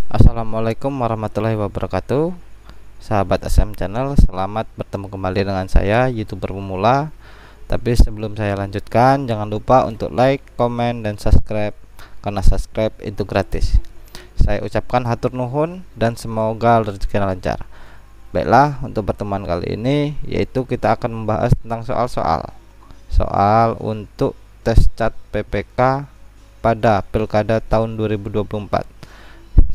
Assalamualaikum warahmatullahi wabarakatuh. Sahabat SM Channel, selamat bertemu kembali dengan saya, YouTuber pemula. Tapi sebelum saya lanjutkan, jangan lupa untuk like, komen, dan subscribe, karena subscribe itu gratis. Saya ucapkan hatur nuhun dan semoga rezekinya lancar. Baiklah, untuk pertemuan kali ini yaitu kita akan membahas tentang soal untuk tes cat PPK pada Pilkada tahun 2024.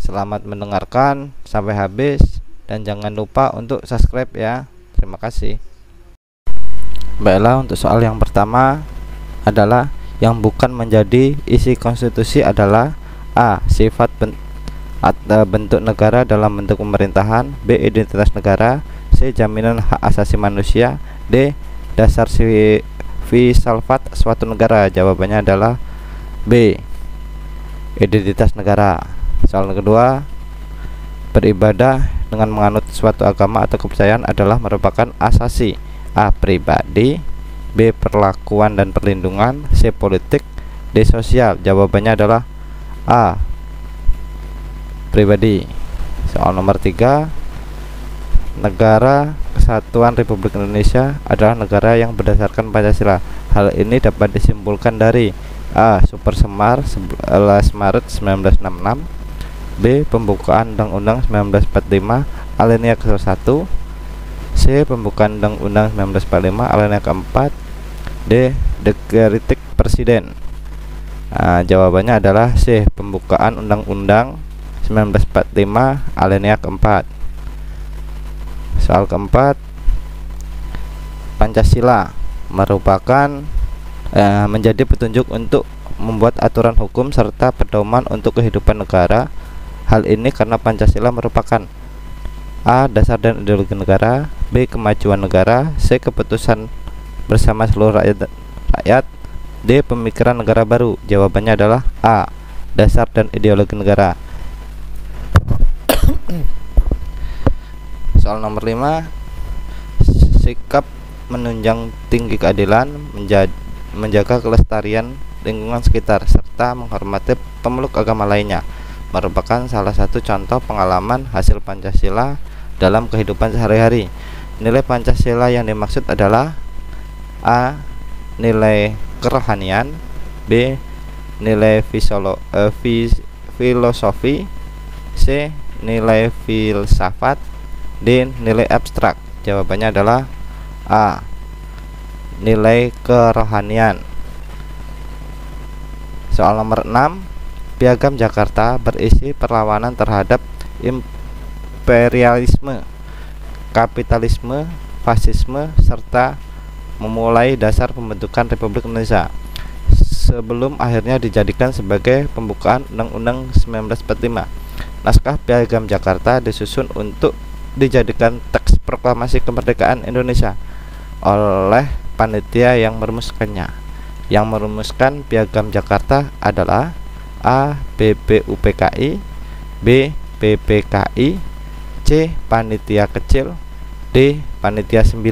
Selamat mendengarkan sampai habis dan jangan lupa untuk subscribe ya. Terima kasih. Baiklah, untuk soal yang pertama adalah yang bukan menjadi isi konstitusi adalah A. Sifat bentuk negara dalam bentuk pemerintahan, B. Identitas negara, C. Jaminan hak asasi manusia, D. Dasar filsafat suatu negara. Jawabannya adalah B. Identitas negara. Soal kedua, beribadah dengan menganut suatu agama atau kepercayaan adalah merupakan asasi. A. Pribadi, B. Perlakuan dan perlindungan, C. Politik, D. Sosial. Jawabannya adalah A. Pribadi. Soal nomor 3, negara Kesatuan Republik Indonesia adalah negara yang berdasarkan Pancasila. Hal ini dapat disimpulkan dari A. Supersemar 11 Maret 1966, B. Pembukaan Undang-Undang 1945 alinea ke-1, C. Pembukaan Undang-Undang 1945 alinea ke-4, D. Dekretik Presiden. Jawabannya adalah C. Pembukaan Undang-Undang 1945 alinea ke-4. Soal keempat, Pancasila merupakan menjadi petunjuk untuk membuat aturan hukum serta pedoman untuk kehidupan negara. Hal ini karena Pancasila merupakan A. Dasar dan ideologi negara, B. Kemajuan negara, C. Keputusan bersama seluruh rakyat, D. Pemikiran negara baru. Jawabannya adalah A. Dasar dan ideologi negara. Soal nomor 5, sikap menunjang tinggi keadilan, menjaga kelestarian lingkungan sekitar, serta menghormati pemeluk agama lainnya merupakan salah satu contoh pengalaman hasil Pancasila dalam kehidupan sehari-hari. Nilai Pancasila yang dimaksud adalah A. Nilai kerohanian, B. Nilai filosofi, C. Nilai filsafat, D. Nilai abstrak. Jawabannya adalah A. Nilai kerohanian. Soal nomor 6, Piagam Jakarta berisi perlawanan terhadap imperialisme, kapitalisme, fasisme, serta memulai dasar pembentukan Republik Indonesia sebelum akhirnya dijadikan sebagai pembukaan Undang-Undang 1945. Naskah Piagam Jakarta disusun untuk dijadikan teks proklamasi kemerdekaan Indonesia oleh panitia yang merumuskannya. Yang merumuskan Piagam Jakarta adalah A. BPUPKI, B. PPKI, C. Panitia Kecil, D. Panitia 9.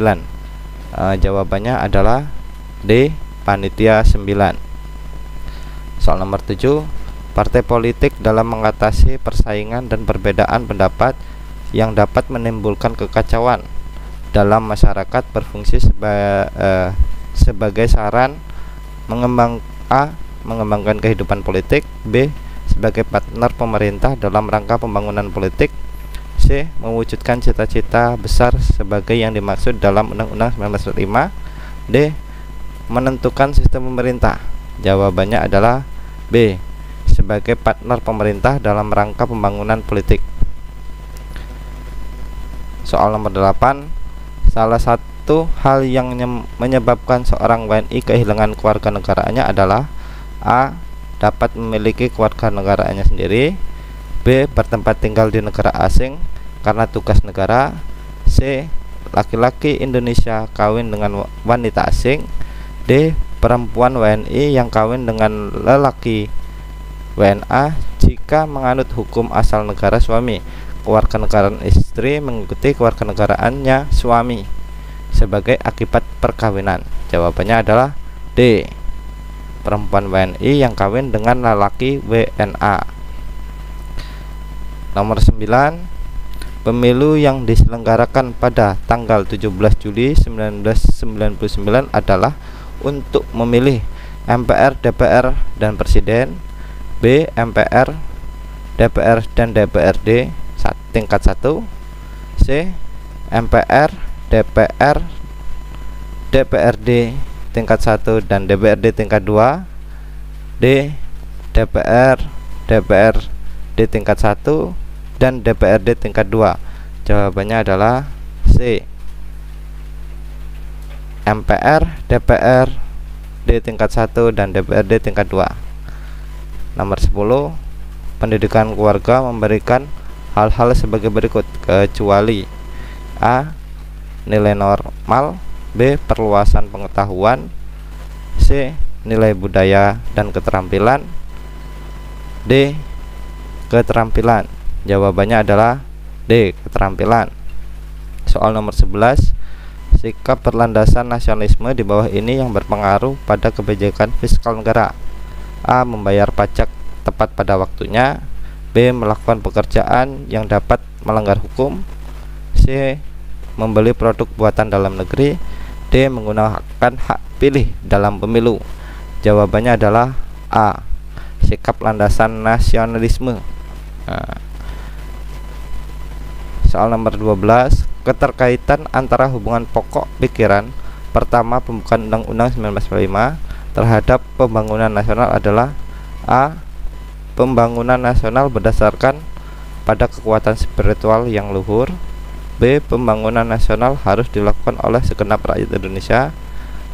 Jawabannya adalah D. Panitia 9. Soal nomor 7, partai politik dalam mengatasi persaingan dan perbedaan pendapat yang dapat menimbulkan kekacauan dalam masyarakat berfungsi sebagai saran mengembangkan kehidupan politik, B. sebagai partner pemerintah dalam rangka pembangunan politik, C. mewujudkan cita-cita besar sebagai yang dimaksud dalam Undang-Undang 1945, D. menentukan sistem pemerintah. Jawabannya adalah B. sebagai partner pemerintah dalam rangka pembangunan politik. Soal nomor 8, salah satu hal yang menyebabkan seorang WNI kehilangan kewarganegaraannya adalah A. dapat memiliki kewarganegaraannya sendiri, B. bertempat tinggal di negara asing karena tugas negara, C. laki-laki Indonesia kawin dengan wanita asing, D. perempuan WNI yang kawin dengan lelaki WNA jika menganut hukum asal negara suami. Kewarganegaraan istri mengikuti kewarganegaraannya suami sebagai akibat perkawinan. Jawabannya adalah D. perempuan WNI yang kawin dengan lelaki WNA. Nomor 9, pemilu yang diselenggarakan pada tanggal 17 Juli 1999 adalah untuk memilih MPR, DPR, dan Presiden. B. MPR, DPR, dan DPRD tingkat 1. C. MPR, DPR, DPRD tingkat 1 dan DPRD tingkat 2. D. DPR, DPRD tingkat 1 dan DPRD tingkat 2. Jawabannya adalah C. MPR, DPRD tingkat 1 dan DPRD tingkat 2. Nomor 10, pendidikan keluarga memberikan hal-hal sebagai berikut kecuali A. nilai normal, B. perluasan pengetahuan, C. nilai budaya dan keterampilan, D. keterampilan. Jawabannya adalah D. keterampilan. Soal nomor 11, sikap berlandasan nasionalisme di bawah ini yang berpengaruh pada kebijakan fiskal negara. A. membayar pajak tepat pada waktunya, B. melakukan pekerjaan yang dapat melanggar hukum, C. membeli produk buatan dalam negeri, D. menggunakan hak pilih dalam pemilu. Jawabannya adalah A. sikap landasan nasionalisme. Soal nomor 12, keterkaitan antara hubungan pokok pikiran pertama pembukaan Undang-Undang 1945 terhadap pembangunan nasional adalah A. pembangunan nasional berdasarkan pada kekuatan spiritual yang luhur, B. pembangunan nasional harus dilakukan oleh segenap rakyat Indonesia,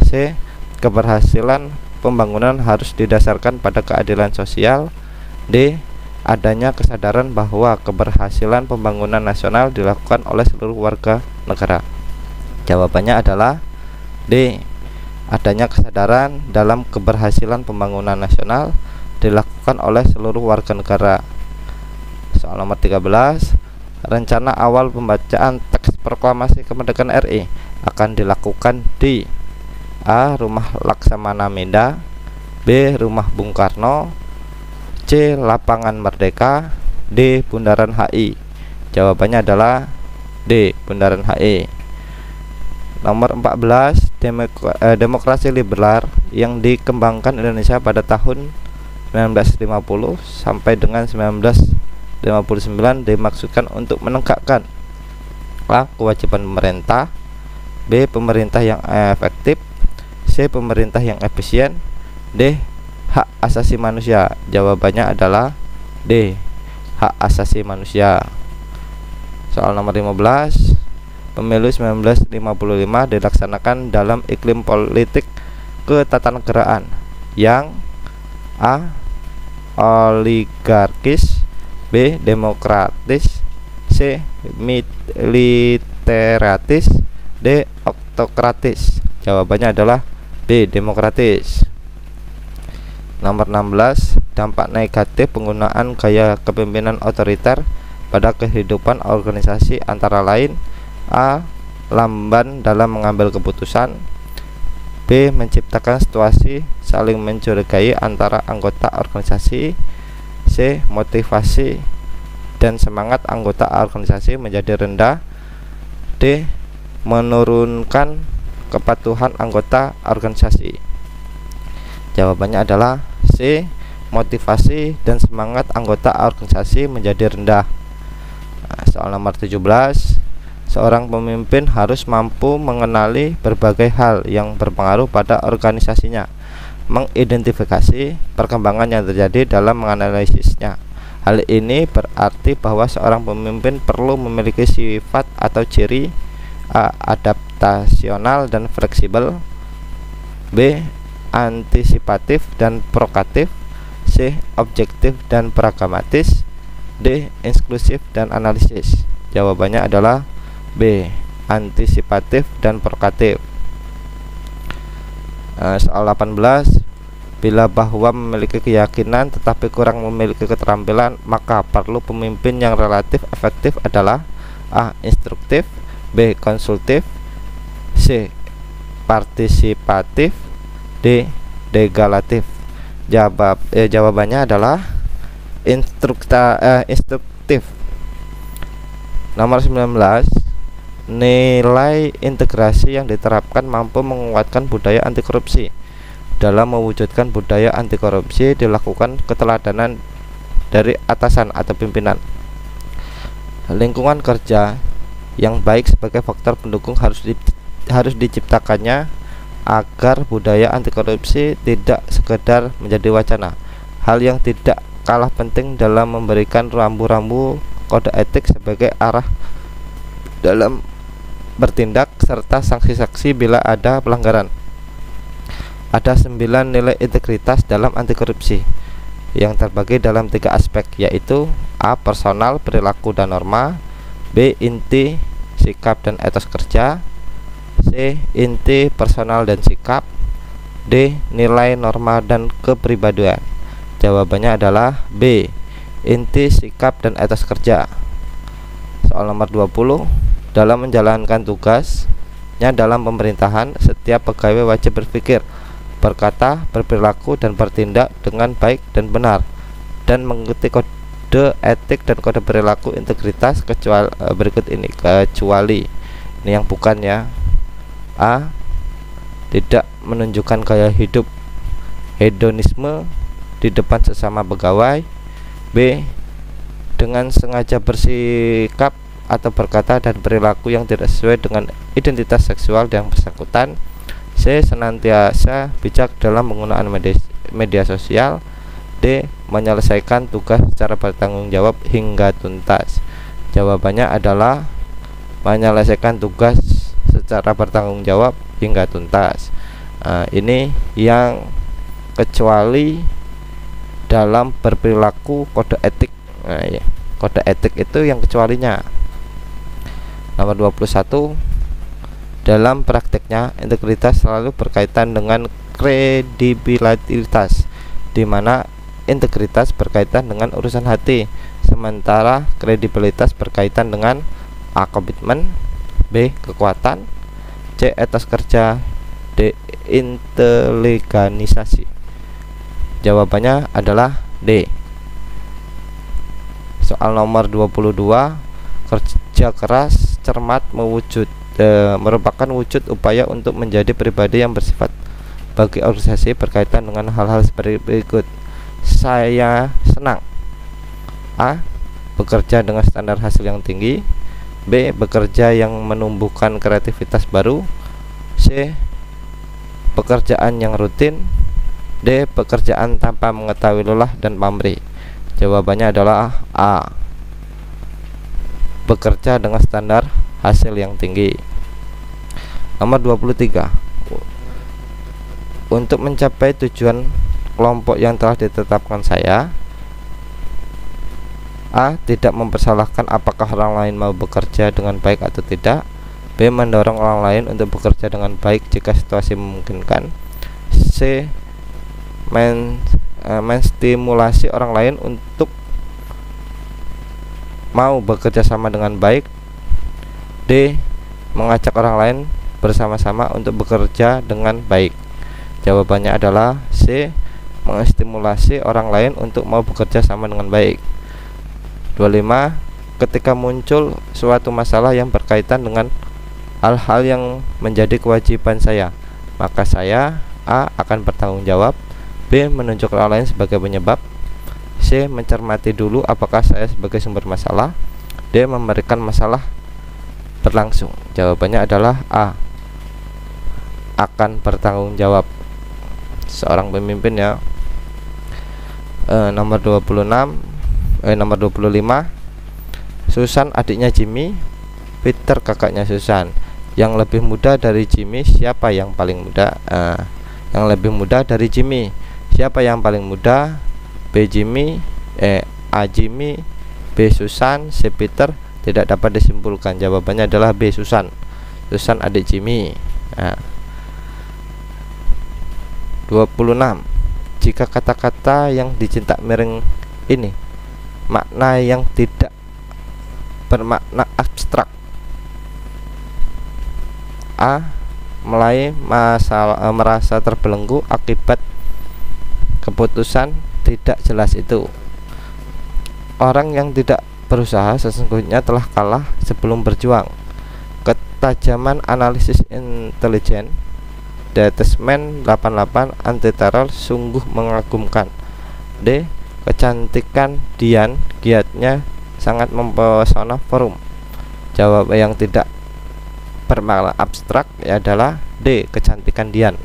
C. keberhasilan pembangunan harus didasarkan pada keadilan sosial, D. adanya kesadaran bahwa keberhasilan pembangunan nasional dilakukan oleh seluruh warga negara. Jawabannya adalah D. adanya kesadaran dalam keberhasilan pembangunan nasional dilakukan oleh seluruh warga negara. Soal nomor 13, rencana awal pembacaan teks proklamasi kemerdekaan RI akan dilakukan di A. Rumah Laksamana Menda, B. Rumah Bung Karno, C. Lapangan Merdeka, D. Bundaran HI. Jawabannya adalah D. Bundaran HI. Nomor 14, demokrasi liberal yang dikembangkan Indonesia pada tahun 1950 sampai dengan 1959 dimaksudkan untuk menegakkan A. kewajiban pemerintah, B. pemerintah yang efektif, C. pemerintah yang efisien, D. hak asasi manusia. Jawabannya adalah D. hak asasi manusia. Soal nomor 15, pemilu 1955 dilaksanakan dalam iklim politik ketatanegaraan yang A. oligarkis, B. demokratis, C. militeratis, D. oktokratis. Jawabannya adalah B. demokratis. Nomor 16, dampak negatif penggunaan gaya kepemimpinan otoriter pada kehidupan organisasi antara lain A. lamban dalam mengambil keputusan, B. menciptakan situasi saling mencurigai antara anggota organisasi, C. motivasi dan semangat anggota organisasi menjadi rendah, D. menurunkan kepatuhan anggota organisasi. Jawabannya adalah C. motivasi dan semangat anggota organisasi menjadi rendah. Soal nomor 17, seorang pemimpin harus mampu mengenali berbagai hal yang berpengaruh pada organisasinya, mengidentifikasi perkembangan yang terjadi dalam menganalisisnya. Hal ini berarti bahwa seorang pemimpin perlu memiliki sifat atau ciri A. adaptasional dan fleksibel, B. antisipatif dan proaktif, C. objektif dan pragmatis, D. inklusif dan analisis. Jawabannya adalah B. antisipatif dan proaktif. Soal 18, bila bahwa memiliki keyakinan tetapi kurang memiliki keterampilan, maka perlu pemimpin yang relatif efektif adalah A. instruktif, B. konsultif, C. partisipatif, D. degalatif. Jawabannya adalah instruktif. Nomor 19, nilai integrasi yang diterapkan mampu menguatkan budaya anti korupsi. Dalam mewujudkan budaya anti korupsi dilakukan keteladanan dari atasan atau pimpinan. Lingkungan kerja yang baik sebagai faktor pendukung harus diciptakannya agar budaya anti korupsi tidak sekedar menjadi wacana. Hal yang tidak kalah penting dalam memberikan rambu-rambu kode etik sebagai arah dalam bertindak serta sanksi-sanksi bila ada pelanggaran. Ada 9 nilai integritas dalam anti korupsi yang terbagi dalam 3 aspek, yaitu A. Personal, perilaku dan norma, B. Inti, sikap dan etos kerja, C. Inti, personal dan sikap, D. Nilai, norma dan kepribadian. Jawabannya adalah B. Inti, sikap dan etos kerja. Soal nomor 20, dalam menjalankan tugasnya dalam pemerintahan, setiap pegawai wajib berpikir, berkata, berperilaku dan bertindak dengan baik dan benar, dan mengikuti kode etik dan kode perilaku integritas kecuali berikut ini, kecuali ini yang bukan ya. A. Tidak menunjukkan gaya hidup hedonisme di depan sesama pegawai. B. Dengan sengaja bersikap atau berkata dan perilaku yang tidak sesuai dengan identitas seksual yang bersangkutan. C. Senantiasa bijak dalam penggunaan media sosial. D. Menyelesaikan tugas secara bertanggung jawab hingga tuntas. Jawabannya adalah menyelesaikan tugas secara bertanggung jawab hingga tuntas. Ini yang kecuali dalam berperilaku kode etik. Ya, kode etik itu yang kecualinya. Nomor 21, dalam prakteknya integritas selalu berkaitan dengan kredibilitas, di mana integritas berkaitan dengan urusan hati, sementara kredibilitas berkaitan dengan A. Komitmen, B. Kekuatan, C. Etos kerja, D. Inteligenisasi. Jawabannya adalah D. Soal nomor 22, kerja keras cermat merupakan wujud upaya untuk menjadi pribadi yang bersifat bagi organisasi berkaitan dengan hal-hal seperti berikut. Saya senang. A. Bekerja dengan standar hasil yang tinggi. B. Bekerja yang menumbuhkan kreativitas baru. C. Pekerjaan yang rutin. D. Pekerjaan tanpa mengetahui lelah dan pamrih. Jawabannya adalah A. Bekerja dengan standar hasil yang tinggi. Nomor 23, untuk mencapai tujuan kelompok yang telah ditetapkan saya, A. Tidak mempersalahkan apakah orang lain mau bekerja dengan baik atau tidak. B. Mendorong orang lain untuk bekerja dengan baik jika situasi memungkinkan. C. Menstimulasi orang lain untuk mau bekerja sama dengan baik. D. Mengajak orang lain bersama-sama untuk bekerja dengan baik. Jawabannya adalah C. Mengestimulasi orang lain untuk mau bekerja sama dengan baik. 25, ketika muncul suatu masalah yang berkaitan dengan hal-hal yang menjadi kewajiban saya, maka saya A. akan bertanggung jawab, B. menunjuk orang lain sebagai penyebab, C. mencermati dulu apakah saya sebagai sumber masalah, D. memberikan masalah berlangsung. Jawabannya adalah A. akan bertanggung jawab. Seorang pemimpin ya. Nomor 25, Susan adiknya Jimmy, Peter kakaknya Susan. Yang lebih muda dari Jimmy siapa yang paling muda? Yang lebih muda dari Jimmy siapa yang paling muda? B. Jimmy, A. Jimmy, B. Susan, C. Peter. Tidak dapat disimpulkan. Jawabannya adalah B. Susan. Susan adik Jimmy. 26, jika kata-kata yang dicinta miring ini makna yang tidak bermakna abstrak. A. merasa terbelenggu akibat keputusan tidak jelas itu. Orang yang tidak berusaha sesungguhnya telah kalah sebelum berjuang. Ketajaman analisis intelijen Detesmen 88 anti teror sungguh mengagumkan. D. Kecantikan Dian, giatnya sangat mempesona forum. Jawab yang tidak bermakna abstrak adalah D. Kecantikan Dian.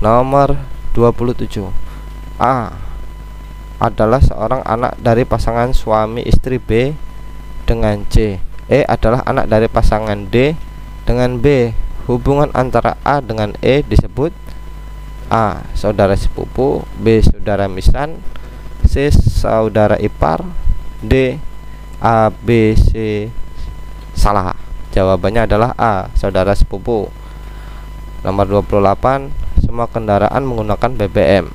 Nomor 27. A. Adalah seorang anak dari pasangan suami istri B dengan C. E adalah anak dari pasangan D dengan B. Hubungan antara A dengan E disebut A. Saudara sepupu, B. Saudara misan, C. Saudara ipar, D. A, B, C. Salah. Jawabannya adalah A. Saudara sepupu. Nomor 28. Semua kendaraan menggunakan BBM.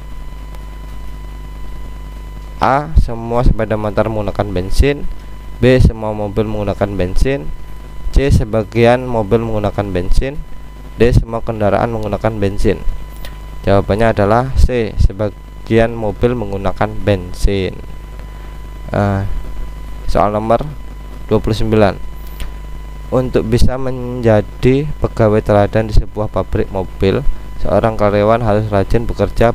A. Semua sepeda motor menggunakan bensin, B. Semua mobil menggunakan bensin, C. Sebagian mobil menggunakan bensin, D. Semua kendaraan menggunakan bensin. Jawabannya adalah C. Sebagian mobil menggunakan bensin. Soal nomor 29. Untuk bisa menjadi pegawai teladan di sebuah pabrik mobil, seorang karyawan harus rajin bekerja,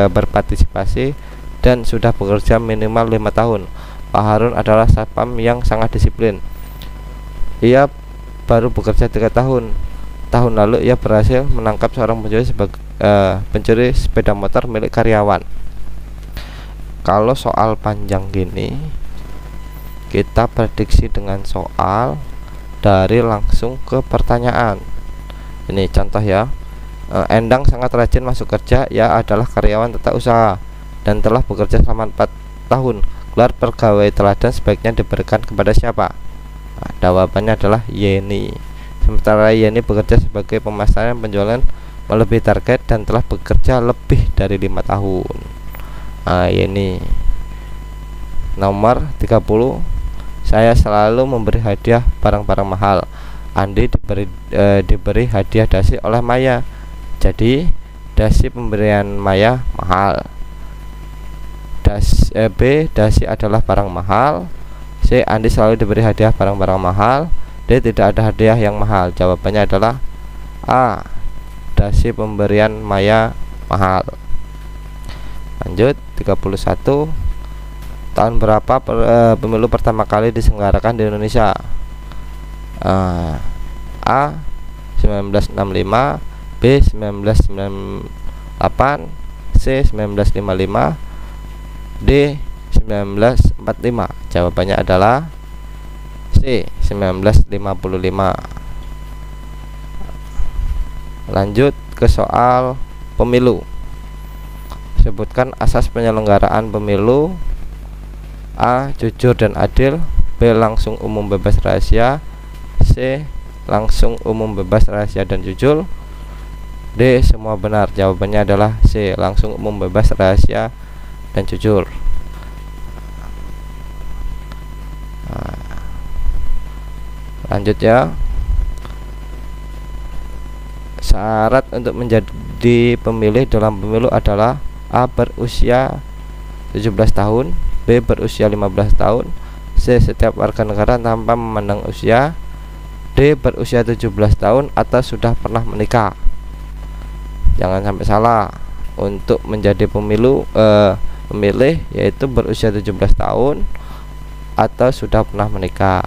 berpartisipasi, dan sudah bekerja minimal 5 tahun. Pak Harun adalah satpam yang sangat disiplin. Ia baru bekerja 3 tahun. Tahun lalu ia berhasil menangkap seorang pencuri sepeda motor milik karyawan. Kalau soal panjang gini, kita prediksi dengan soal dari langsung ke pertanyaan. Ini contoh ya. Endang sangat rajin masuk kerja. Ia adalah karyawan tata usaha dan telah bekerja selama 4 tahun. Gelar pegawai teladan sebaiknya diberikan kepada siapa? Nah, jawabannya adalah Yeni. Sementara Yeni bekerja sebagai pemasaran penjualan melebihi target dan telah bekerja lebih dari 5 tahun. Yeni. Nomor 30. Saya selalu memberi hadiah barang-barang mahal. Andi diberi hadiah dasi oleh Maya. Jadi dasi pemberian Maya mahal. B. Dasi adalah barang mahal. C. Andi selalu diberi hadiah barang-barang mahal. D. Tidak ada hadiah yang mahal. Jawabannya adalah A. Dasi pemberian Maya mahal. Lanjut 31. Tahun berapa pemilu pertama kali diselenggarakan di Indonesia? A. 1965, B. 1998, C. 1955, D. 1945. Jawabannya adalah C. 1955. Lanjut ke soal pemilu. Sebutkan asas penyelenggaraan pemilu. A. Jujur dan adil, B. Langsung, umum, bebas, rahasia, C. Langsung, umum, bebas, rahasia, dan jujur, D. Semua benar. Jawabannya adalah C. Langsung, umum, bebas, rahasia, dan jujur. Lanjut ya. Syarat untuk menjadi pemilih dalam pemilu adalah A. Berusia 17 tahun, B. Berusia 15 tahun, C. Setiap warga negara tanpa memandang usia, D. Berusia 17 tahun atau sudah pernah menikah. Jangan sampai salah. Untuk menjadi pemilih yaitu berusia 17 tahun atau sudah pernah menikah.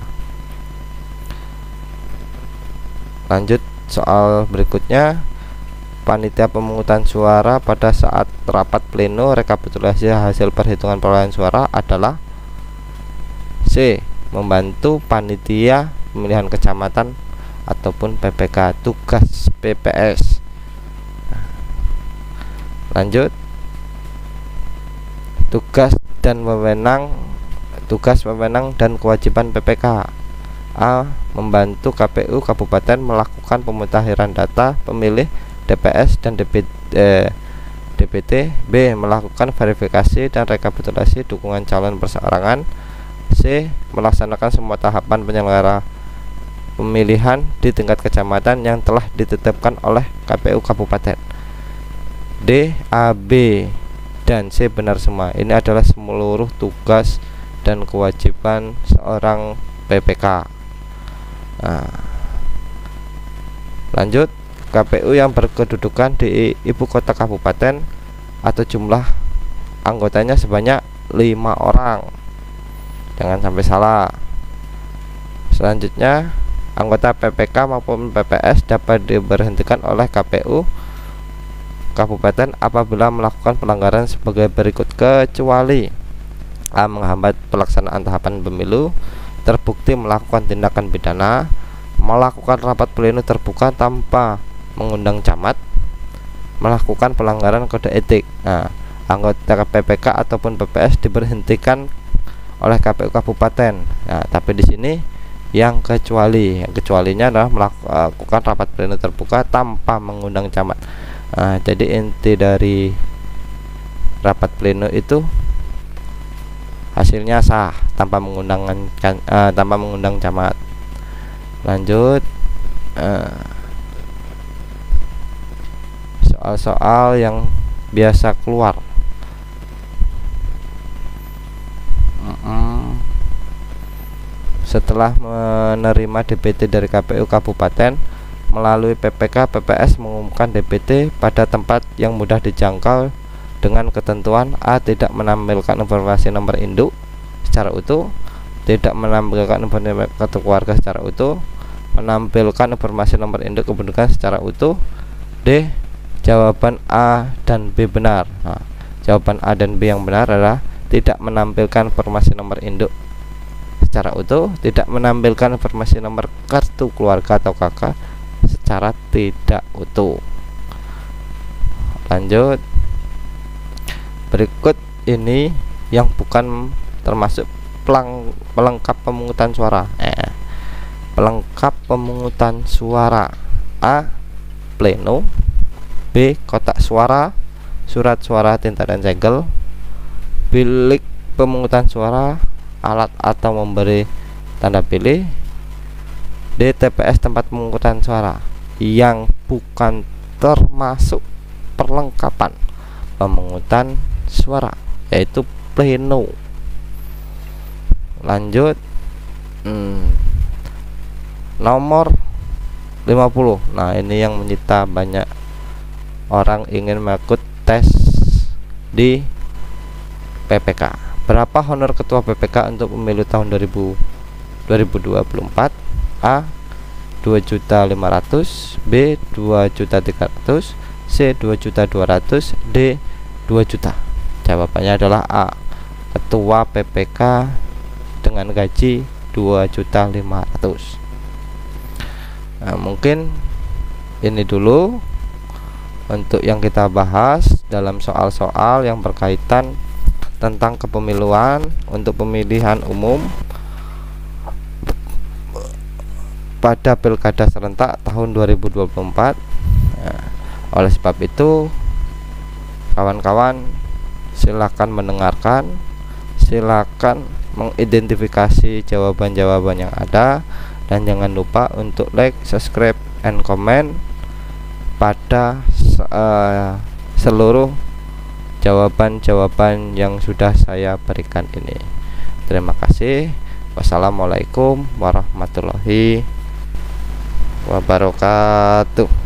Lanjut soal berikutnya. Panitia pemungutan suara pada saat rapat pleno rekapitulasi hasil perhitungan perolehan suara adalah C. Membantu panitia pemilihan kecamatan ataupun PPK, tugas PPS. Lanjut, tugas wewenang dan kewajiban PPK. A. Membantu KPU kabupaten melakukan pemutahiran data pemilih DPS dan DPT. B. Melakukan verifikasi dan rekapitulasi dukungan calon perseorangan. C. Melaksanakan semua tahapan penyelenggara pemilihan di tingkat kecamatan yang telah ditetapkan oleh KPU kabupaten. D. A, B, dan C benar semua. Ini adalah seluruh tugas dan kewajiban seorang PPK. Nah, lanjut, KPU yang berkedudukan di ibu kota kabupaten atau jumlah anggotanya sebanyak 5 orang. Jangan sampai salah. Selanjutnya, anggota PPK maupun PPS dapat diberhentikan oleh KPU kabupaten apabila melakukan pelanggaran sebagai berikut, kecuali A. Menghambat pelaksanaan tahapan pemilu, terbukti melakukan tindakan pidana, melakukan rapat pleno terbuka tanpa mengundang camat, melakukan pelanggaran kode etik. Nah, anggota PPK ataupun PPS diberhentikan oleh KPU kabupaten. Nah, tapi di sini yang kecualinya adalah melakukan rapat pleno terbuka tanpa mengundang camat. Nah, jadi inti dari rapat pleno itu hasilnya sah tanpa mengundang camat. Lanjut, soal-soal yang biasa keluar. Setelah menerima DPT dari KPU kabupaten melalui PPK, PPS mengumumkan DPT pada tempat yang mudah dijangkau dengan ketentuan A. Tidak menampilkan informasi nomor induk secara utuh, tidak menampilkan informasi kartu keluarga secara utuh, menampilkan informasi nomor induk kependudukan secara utuh. D. Jawaban A dan B benar. Nah, jawaban A dan B yang benar adalah tidak menampilkan informasi nomor induk secara utuh, tidak menampilkan informasi nomor kartu keluarga atau KK secara tidak utuh. Lanjut, berikut ini yang bukan termasuk pelengkap pemungutan suara. Pelengkap pemungutan suara: A. Pleno, B. Kotak suara, surat suara tinta dan segel, bilik pemungutan suara, alat atau memberi tanda pilih, D. TPS tempat pemungutan suara. Yang bukan termasuk perlengkapan pemungutan suara yaitu pleno. Lanjut, nomor 50. Nah, ini yang menyita banyak orang ingin mengikut tes di PPK. Berapa honor ketua PPK untuk pemilu tahun 2024? A. 2.500.000, B. 2.300.000, C. 2.200.000, D. 2 juta. Jawabannya adalah A. Ketua PPK dengan gaji 2.500.000. Nah, mungkin ini dulu untuk yang kita bahas dalam soal-soal yang berkaitan tentang kepemiluan untuk pemilihan umum pada Pilkada serentak tahun 2024. Nah, oleh sebab itu, kawan-kawan silakan mendengarkan, silakan mengidentifikasi jawaban-jawaban yang ada, dan jangan lupa untuk like, subscribe, and comment pada seluruh jawaban-jawaban yang sudah saya berikan ini. Terima kasih. Wassalamualaikum warahmatullahi wabarakatuh.